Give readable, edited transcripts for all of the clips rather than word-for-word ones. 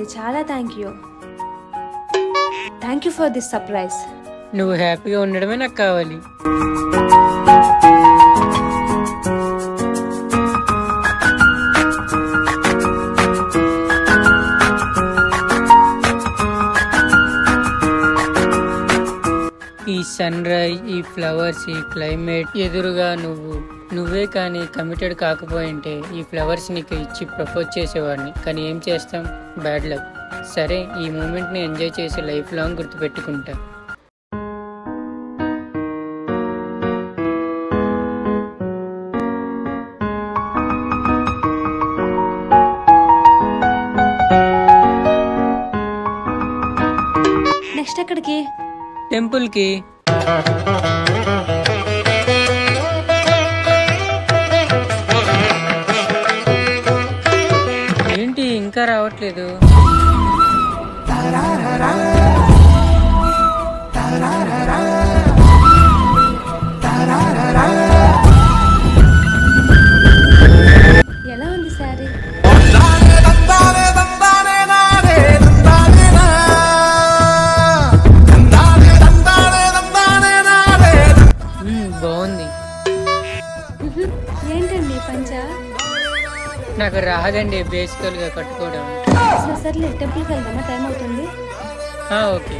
బాగుంది. చాలా thank you for this surprise. నువ్వు హ్యాపీగా ఉండడమే నాకు కావాలి. ఈ సన్ రైజ్, ఈ ఫ్లవర్స్, ఈ క్లైమేట్ ఎదురుగా నువ్వే కానీ కమిటెడ్ కాకపోయింటే ఈ ఫ్లవర్స్ నీకు ఇచ్చి ప్రపోజ్ చేసేవాడిని. కానీ ఏం చేస్తాం, బ్యాడ్ లక్. సరే, ఈ మూమెంట్ని ఎంజాయ్ చేసి లైఫ్ లాంగ్ గుర్తుపెట్టుకుంటా. నెక్స్ట్ ఎక్కడికి? టెంపుల్కి. ఏంటి ఇంకా రావట్లేదు? ఎలా ఉంది సారీ? బాగుంది. ఏంటండి పంచ? నాకు రాదండి బేసికల్ గా కట్టుకోవడం. సర్లే, టెంపుల్కి వెళ్దామా? టైం అవుతుంది. ఓకే.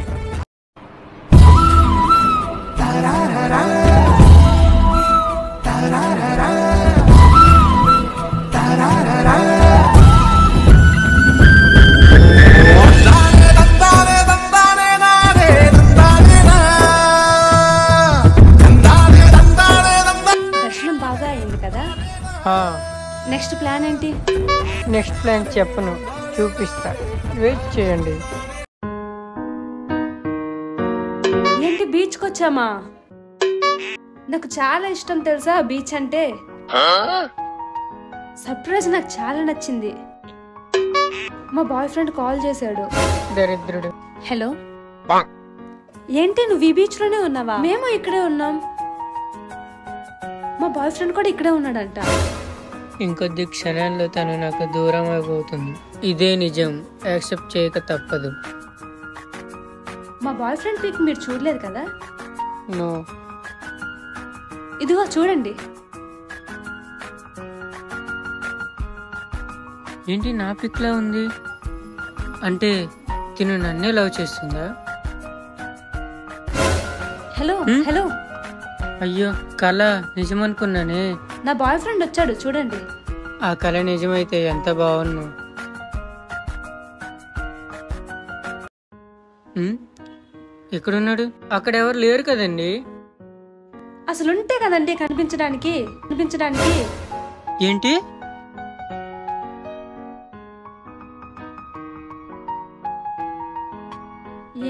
దర్శనం బాగా అయింది కదా? నెక్స్ట్ ప్లాన్ ఏంటి? నెక్స్ట్ ప్లాన్ చెప్పను, చూపిస్తా. వెయిట్ చేయండి. ఏంటి బీచ్కి వచ్చామా? నాకు చాలా ఇష్టం తెలుసా బీచ్ అంటే. సర్ప్రైజ్ నాకు చాలా నచ్చింది. మా బాయ్ ఫ్రెండ్ కాల్ చేశాడు. దరిద్రుడు. హలో, ఏంటి నువ్వు ఈ బీచ్ లోనే ఉన్నావా? మేము ఇక్కడే ఉన్నాం. మా బాయ్ ఫ్రెండ్ కూడా ఇక్కడే ఉన్నాడంట. ఇంకొద్ది క్షణాల్లో తను నాకు దూరం అయిపోతుంది. ఇదే నిజం, యాక్సెప్ట్ చేయక తప్పదు. మా బాయ్ ఫ్రెండ్ పిక్ మీరు చూడలేదు కదా? నో. ఇదిగో చూడండి. ఏంటి నా పిక్ లా ఉంది? అంటే తిను నన్నే లవ్ చేస్తుందా? Hello hello. అయ్యో, కళ నిజమనుకున్నానే. నా బాయ్ ఫ్రెండ్ వచ్చాడు చూడండి. ఆ కళ నిజమైతే ఎంత బాగున్నా. ఎక్కడున్నాడు? అక్కడ ఎవరు లేరు కదండి. అసలు ఉంటే కదండి కనిపించడానికి. ఏంటి?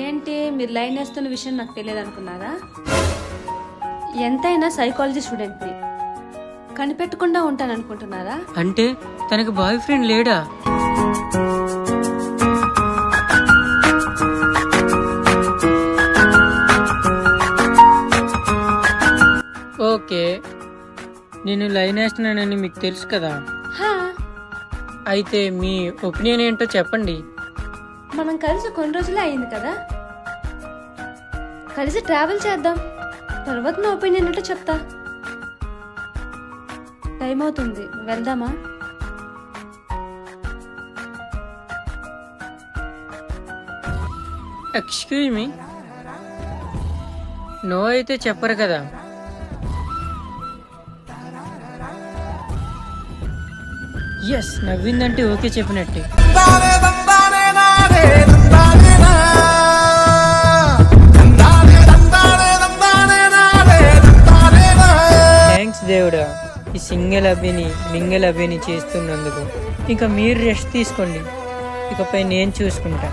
ఏంటి మీరు లైన్ వేస్తున్న విషయం నాకు తెలియదు అనుకున్నారా? ఎంతైనా సైకాలజీ స్టూడెంట్ని, కనిపెట్టకుండా ఉంటాను అనుకుంటున్నారా? అంటే తనకు బాయ్ ఫ్రెండ్ లేడా? ఓకే, నేను లైన్ వేస్తున్నానని మీకు తెలుసు కదా. అయితే మీ ఒపీనియన్ ఏంటో చెప్పండి. మనం కలిసి కొన్ని రోజులే అయింది కదా, కలిసి ట్రావెల్ చేద్దాం. తర్వాత నా ఒపీనియన్ ఏంటో చెప్తా. టైం అవుతుంది, వెళ్దామా? ఎక్స్క్యూజ్ మీ, నో అయితే చెప్పరు కదా. ఎస్, నవ్విందంటే ఓకే చెప్పినట్టే. థ్యాంక్స్ దేవుడా, ఈ సింగిల్ అభిని మింగిల్ అభిని చేస్తున్నందుకు. ఇంకా మీరు రెస్ట్ తీసుకోండి, ఇకపై నేను చూసుకుంటా.